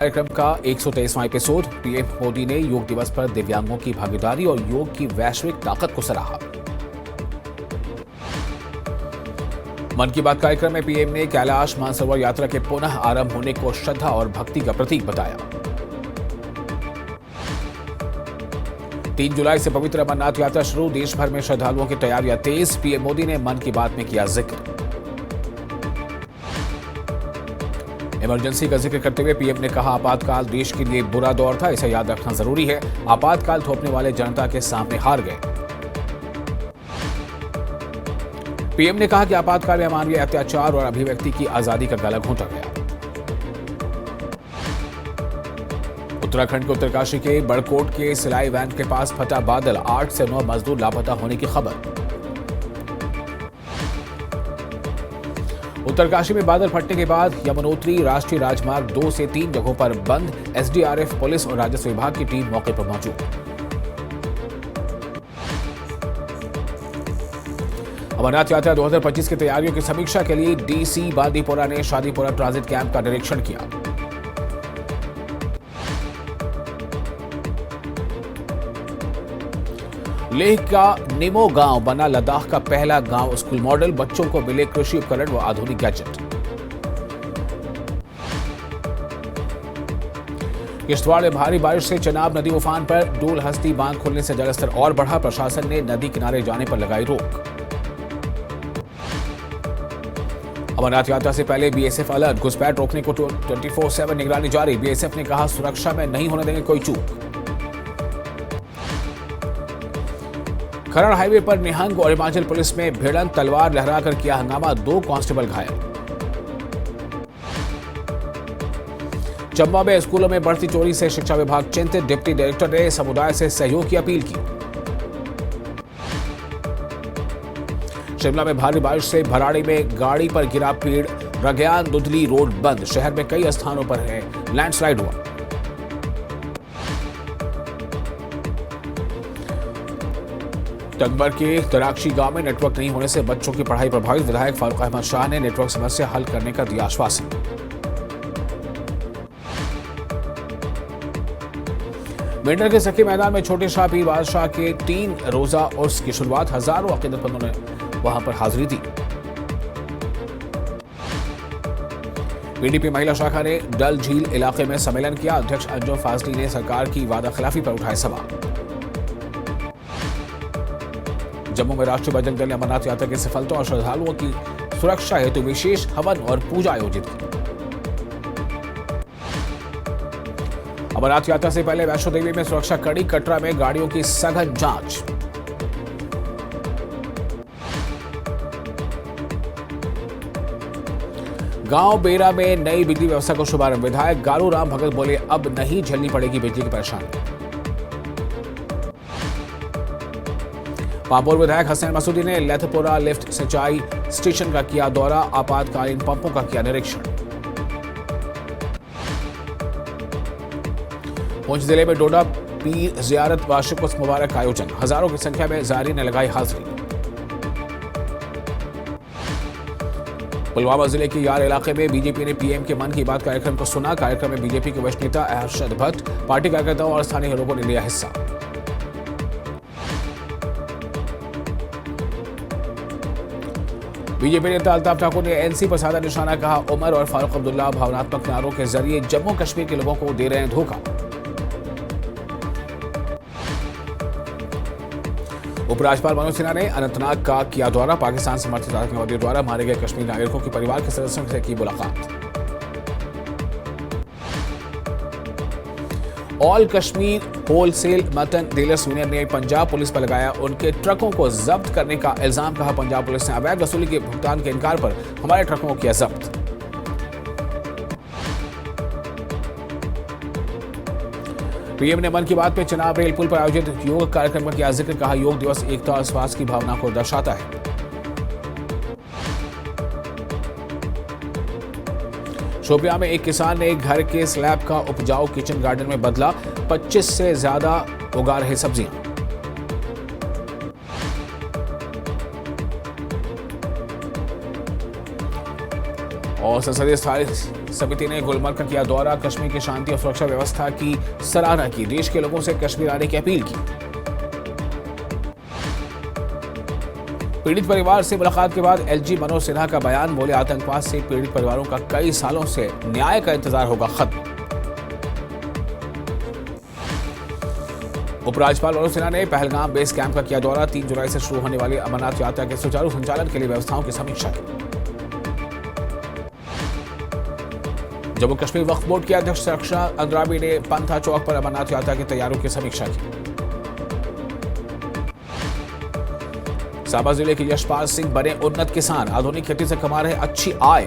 कार्यक्रम का 123वां episode. PM Modi ने योग दिवस पर दिव्यांगों की भागीदारी और योग की वैश्विक ताकत को सराहा। मन की बात कार्यक्रम में पीएम ने कैलाश मानसरोवर यात्रा के पुनः आरंभ होने को श्रद्धा और भक्ति का प्रतीक बताया। 3 जुलाई से पवित्र अमरनाथ यात्रा शुरू, देश भर में श्रद्धालुओं की तैयारियां तेज। पीएम मोदी ने मन की बात में किया जिक्र। इमरजेंसी का जिक्र करते हुए पीएम ने कहा, आपातकाल देश के लिए बुरा दौर था, इसे याद रखना जरूरी है। आपातकाल थोपने वाले जनता के सामने हार गए। पीएम ने कहा कि आपातकाल में अमानवीय अत्याचार और अभिव्यक्ति की आजादी का गला घोंटा गया। उत्तराखंड के उत्तरकाशी के बड़कोट के सिलाई वैन के पास फटा बादल, 8 से 9 मजदूर लापता होने की खबर। उत्तरकाशी में बादल फटने के बाद यमुनोत्री राष्ट्रीय राजमार्ग 2 से 3 जगहों पर बंद। एसडीआरएफ, पुलिस और राजस्व विभाग की टीम मौके पर मौजूद। अमरनाथ यात्रा 2025 की तैयारियों की समीक्षा के लिए डीसी बांदीपोरा ने शादीपुरा ट्रांजिट कैंप का निरीक्षण किया। लेह का निमो गांव बना लद्दाख का पहला गांव स्कूल मॉडल, बच्चों को मिले कृषि उपकरण व आधुनिक गैजेट। किश्तवाड़ में भारी बारिश से चनाब नदी उफान पर, डूल हस्ती बांध खुलने से जलस्तर और बढ़ा, प्रशासन ने नदी किनारे जाने पर लगाई रोक। अमरनाथ यात्रा से पहले बीएसएफ अलर्ट, घुसपैठ रोकने को 24/7 निगरानी जारी। बीएसएफ ने कहा, सुरक्षा में नहीं होने देंगे कोई चूक। खरड़ हाईवे पर निहंग और हिमाचल पुलिस में भिड़ंत, तलवार लहराकर किया हंगामा, 2 कांस्टेबल घायल। चंबा में स्कूलों में बढ़ती चोरी से शिक्षा विभाग चिंतित, डिप्टी डायरेक्टर ने समुदाय से सहयोग की अपील की। शिमला में भारी बारिश से भराड़ी में गाड़ी पर गिरा पेड़, रगयान दुधली रोड बंद, शहर में कई स्थानों पर है लैंडस्लाइड हुआ। टंगबर के तराक्षी गांव में नेटवर्क नहीं होने से बच्चों की पढ़ाई प्रभावित, विधायक फारूक अहमद शाह ने नेटवर्क समस्या हल करने का दिया आश्वासन। मेंढर के सखी मैदान में छोटे शाह पीर बादशाह के 3 रोजा उर्स की शुरुआत, हजारों अकीदतमंदों ने वहां पर हाजिरी दी। पीडीपी महिला शाखा ने डल झील इलाके में सम्मेलन किया, अध्यक्ष अंजुम फाजली ने सरकार की वादा खिलाफी पर उठाए सवाल। जम्मू में राष्ट्रीय बजरंग दल ने अमरनाथ यात्रा की सफलता और श्रद्धालुओं की सुरक्षा हेतु विशेष हवन और पूजा आयोजित की। अमरनाथ यात्रा से पहले वैष्णो देवी में सुरक्षा कड़ी, कटरा में गाड़ियों की सघन जांच। गांव बेरा में नई बिजली व्यवस्था को शुभारंभ, विधायक गारू राम भगत बोले, अब नहीं झेलनी पड़ेगी बिजली की परेशानी। पापोर विधायक हसन मसूदी ने लेथपुरा लिफ्ट सिंचाई स्टेशन का किया दौरा, आपातकालीन पंपों का किया निरीक्षण। पुंछ जिले में डोडा पीर जियारत वार्षिक उर्स मुबारक का आयोजन, हजारों की संख्या में ज़ायरीन ने लगाई हाजिरी। पुलवामा जिले के यार इलाके में बीजेपी ने पीएम के मन की बात कार्यक्रम को सुना। कार्यक्रम में बीजेपी के वरिष्ठ नेता अरशद भट्ट, पार्टी कार्यकर्ताओं और स्थानीय लोगों ने लिया हिस्सा। बीजेपी नेता अल्ताफ ठाकुर ने एनसी पर साधा निशाना, कहा, उमर और फारूक अब्दुल्ला भावनात्मक नारों के जरिए जम्मू कश्मीर के लोगों को दे रहे हैं धोखा। उपराज्यपाल मनोज सिन्हा ने अनंतनाग का किया दौरा, पाकिस्तान समर्थित आतंकवादियों द्वारा मारे गए कश्मीर नागरिकों के परिवार के सदस्यों से की मुलाकात। All Kashmir wholesale mutton dealers union ने पंजाब पुलिस पर लगाया उनके ट्रकों को जब्त करने का इल्जाम, कहा, पंजाब पुलिस ने अवैध वसूली के भुगतान के इनकार पर हमारे ट्रकों को किया जब्त। पीएम ने मन की बात में चनाब रेल पुल पर आयोजित योग कार्यक्रम में किया जिक्र, कहा, योग दिवस एकता और स्वास्थ्य की भावना को दर्शाता है। शोपियां में एक किसान ने घर के स्लैब का उपजाऊ किचन गार्डन में बदला, 25 से ज्यादा उगा रहे सब्जियां। और संसदीय स्थायी समिति ने गुलमर्ग का किया दौरा, कश्मीर की शांति और सुरक्षा व्यवस्था की सराहना की, देश के लोगों से कश्मीर आने की अपील की। पीड़ित परिवार से मुलाकात के बाद एलजी मनोज सिन्हा का बयान, बोले आतंकवाद से पीड़ित परिवारों का कई सालों से न्याय का इंतजार होगा खत्म। उपराज्यपाल मनोज सिन्हा ने पहलगाम बेस कैंप का किया दौरा, 3 जुलाई से शुरू होने वाली अमरनाथ यात्रा के सुचारू संचालन के लिए व्यवस्थाओं की समीक्षा की। जम्मू कश्मीर वक्फ बोर्ड के अध्यक्ष रक्षा अंद्राबी ने पंथा चौक पर अमरनाथ यात्रा की तैयारियों की समीक्षा की। साबा जिले के यशपाल सिंह बने उन्नत किसान, आधुनिक खेती से कमा रहे अच्छी आय।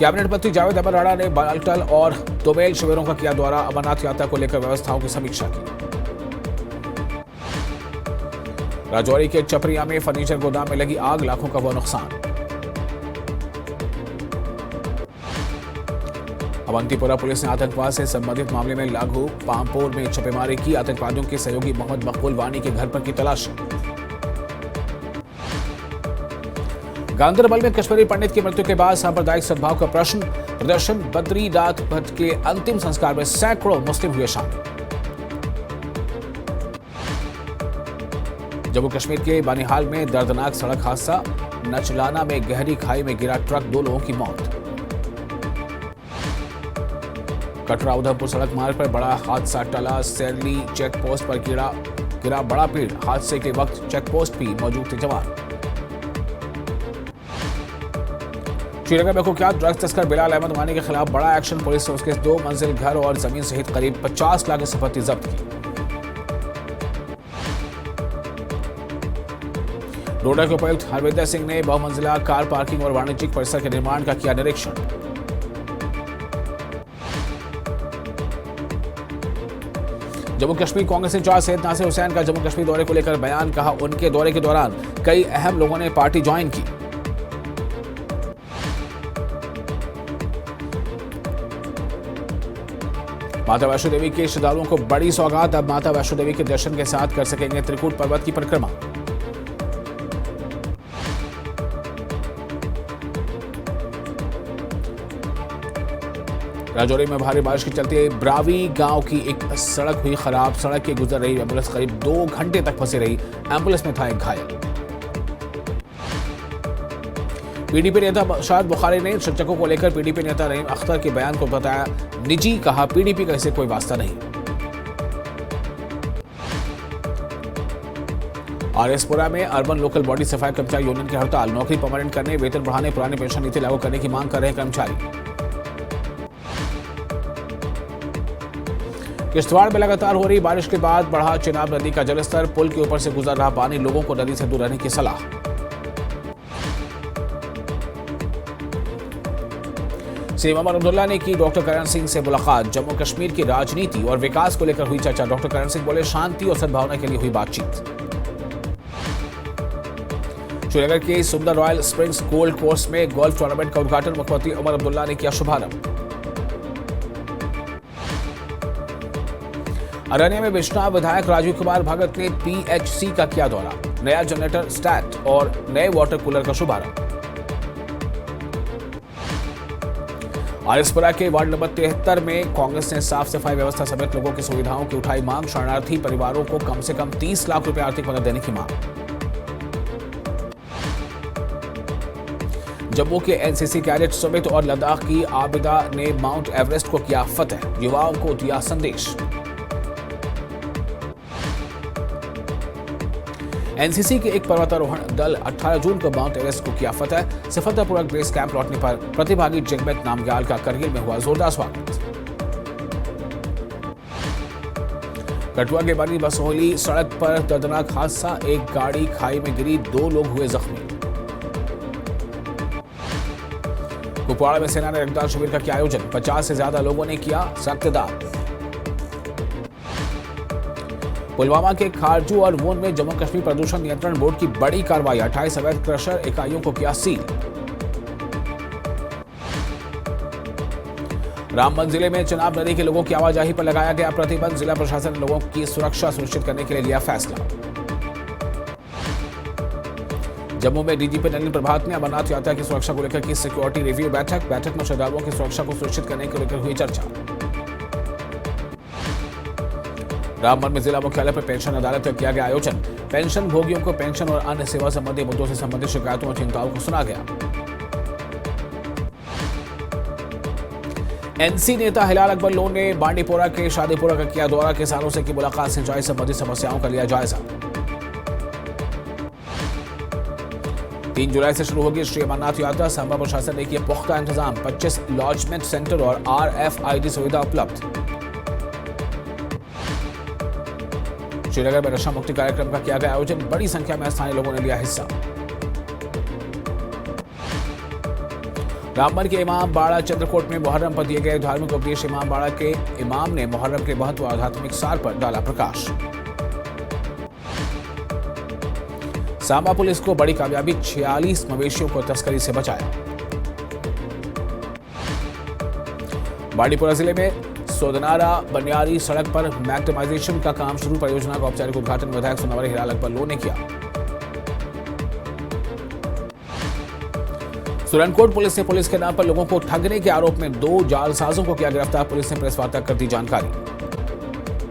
कैबिनेट मंत्री जावेद अहमद राणा ने बालटल और दोमेल शिविरों का किया दौरा, अमरनाथ यात्रा को लेकर व्यवस्थाओं की समीक्षा की। राजौरी के चपरिया में फर्नीचर गोदाम में लगी आग, लाखों का हुआ नुकसान। अवंतीपुरा पुलिस ने आतंकवाद से संबंधित मामले में लागू पामपोर में छापेमारी की, आतंकवादियों के सहयोगी मोहम्मद मकबूल वानी के घर पर की तलाशी। गांदरबल में कश्मीरी पंडित की मृत्यु के बाद सांप्रदायिक सद्भाव का प्रदर्शन, बद्रीनाथ भट्ट के अंतिम संस्कार में सैकड़ों मुस्लिम हुए शामिल। जम्मू कश्मीर के बानिहाल में दर्दनाक सड़क हादसा, नचलाना में गहरी खाई में गिरा ट्रक, 2 लोगों की मौत। कटरा उधमपुर सड़क मार्ग पर बड़ा हादसा टला, सैरली चेक पोस्ट पर गिरा बड़ा पेड़, हादसे के वक्त चेक पोस्ट भी मौजूद थे जवान। श्रीनगर में कुख्यात ड्रग्स तस्कर बिलाल अहमद वानी के खिलाफ बड़ा एक्शन, पुलिस ने उसके 2 मंजिल घर और जमीन सहित करीब 50 लाख की संपत्ति जब्त की। डोडा के उपायुक्त हरविंदर सिंह ने बहुमंजिला कार पार्किंग और वाणिज्यिक परिसर के निर्माण का किया निरीक्षण। जम्मू कश्मीर कांग्रेस इंचार्ज सैयद नासिर हुसैन का जम्मू कश्मीर दौरे को लेकर बयान, कहा उनके दौरे के दौरान कई अहम लोगों ने पार्टी ज्वाइन की। माता वैष्णो देवी के श्रद्धालुओं को बड़ी सौगात, अब माता वैष्णो देवी के दर्शन के साथ कर सकेंगे त्रिकूट पर्वत की परिक्रमा। राजौरी में भारी बारिश के चलते ब्रावी गांव की एक सड़क हुई खराब, सड़क के गुजर रही एम्बुलेंस करीब 2 घंटे तक फंसी रही, एम्बुलेंस में था एक घायल। पीडीपी नेता शाद बुखारी ने शिक्षकों को लेकर पीडीपी नेता रहीम अख्तर के बयान को बताया निजी, कहा पीडीपी का इससे कोई वास्ता नहीं। आरएसपुरा में अर्बन लोकल बॉडी सफाई कर्मचारी यूनियन की हड़ताल, नौकरी परमानेंट करने, वेतन बढ़ाने, पुरानी पेंशन नीति लागू करने की मांग कर रहे कर्मचारी। किश्तवाड़ में लगातार हो रही बारिश के बाद बढ़ा चिनाब नदी का जलस्तर, पुल के ऊपर से गुजर रहा पानी, लोगों को नदी से दूर रहने की सलाह। सीएम उमर अब्दुल्ला ने की डॉक्टर करण सिंह से मुलाकात, जम्मू कश्मीर की राजनीति और विकास को लेकर हुई चर्चा। डॉक्टर करण सिंह बोले शांति और सद्भावना के लिए हुई बातचीत। श्रीनगर के सुंदर रॉयल स्प्रिंग्स गोल्ड कोर्स में गोल्फ टूर्नामेंट का उद्घाटन मुख्यमंत्री उमर अब्दुल्ला ने किया शुभारंभ। अरनिया में बिश्नाह विधायक राजीव कुमार भगत ने पीएचसी का किया दौरा, नया जनरेटर स्टैट और नए वाटर कूलर का शुभारंभ। आरएसपुरा के वार्ड नंबर 73 में कांग्रेस ने साफ सफाई व्यवस्था समेत लोगों की सुविधाओं की उठाई मांग, शरणार्थी परिवारों को कम से कम 30 लाख रुपए आर्थिक मदद देने की मांग। जम्मू के एनसीसी कैडेट सुमित और लद्दाख की आबिदा ने माउंट एवरेस्ट को किया फतेह, युवाओं को दिया संदेश। एनसीसी के एक पर्वतारोहण दल 18 जून को माउंट एवरेस्ट को किया फतेह, सफलतापूर्वक बेस कैंप लौटने पर प्रतिभागी जगमित नामग्याल का करगिल में हुआ जोरदार स्वागत। कठुआ के बनी बसोहली सड़क पर दर्दनाक हादसा, एक गाड़ी खाई में गिरी, 2 लोग हुए जख्मी। कुपवाड़ा में सेना ने रक्तदान शिविर का किया आयोजन, 50 से ज्यादा लोगों ने किया रक्तदान। पुलवामा के खारजू और वोन में जम्मू कश्मीर प्रदूषण नियंत्रण बोर्ड की बड़ी कार्रवाई, 28 अवैध क्रशर इकाइयों को किया सील। रामबन जिले में चिनाब नदी के लोगों की आवाजाही पर लगाया गया प्रतिबंध, जिला प्रशासन ने लोगों की सुरक्षा सुनिश्चित करने के लिए लिया फैसला। जम्मू में डीजीपी नलिन प्रभात ने अमरनाथ यात्रा की सुरक्षा को लेकर की सिक्योरिटी रिव्यू बैठक में श्रद्धालुओं की सुरक्षा को सुनिश्चित करने को लेकर हुई चर्चा। रामबन में जिला मुख्यालय पर पेंशन अदालत का किया गया आयोजन। पेंशन भोगियों को पेंशन और अन्य सेवा संबंधी मुद्दों से संबंधित शिकायतों और चिंताओं को सुना गया। एनसी नेता हिलाल अकबर लोन ने बांडीपोरा के शादीपुरा का किया दौरा। किसानों से की मुलाकात, सिंचाई संबंधी समस्याओं का लिया जायजा। 3 जुलाई से शुरू होगी श्री अमरनाथ यात्रा। सांबा प्रशासन ने किए पुख्ता इंतजाम। 25 लॉजमेंट सेंटर और RFID सुविधा उपलब्ध। श्रीनगर में नशा मुक्ति कार्यक्रम का किया गया आयोजन। बड़ी संख्या में स्थानीय लोगों ने लिया हिस्सा। रामबन के इमाम बाड़ा चंद्रकोट में मुहर्रम पर दिए गए धार्मिक उपदेश। इमाम बाड़ा के इमाम ने मुहर्रम के महत्व और आध्यात्मिक सार पर डाला प्रकाश। सांबा पुलिस को बड़ी कामयाबी, 46 मवेशियों को तस्करी से बचाया। बांडीपुरा जिले में सोदनारा बनियारी सड़क पर मैक्टिमाइजेशन का काम शुरू। परियोजना का औपचारिक उद्घाटन विधायक सोनावरी हिलाल अकबर लोन ने किया। सुरनकोट पुलिस ने पुलिस के नाम पर लोगों को ठगने के आरोप में 2 जालसाजों को किया गिरफ्तार। पुलिस ने प्रेस वार्ता कर दी जानकारी।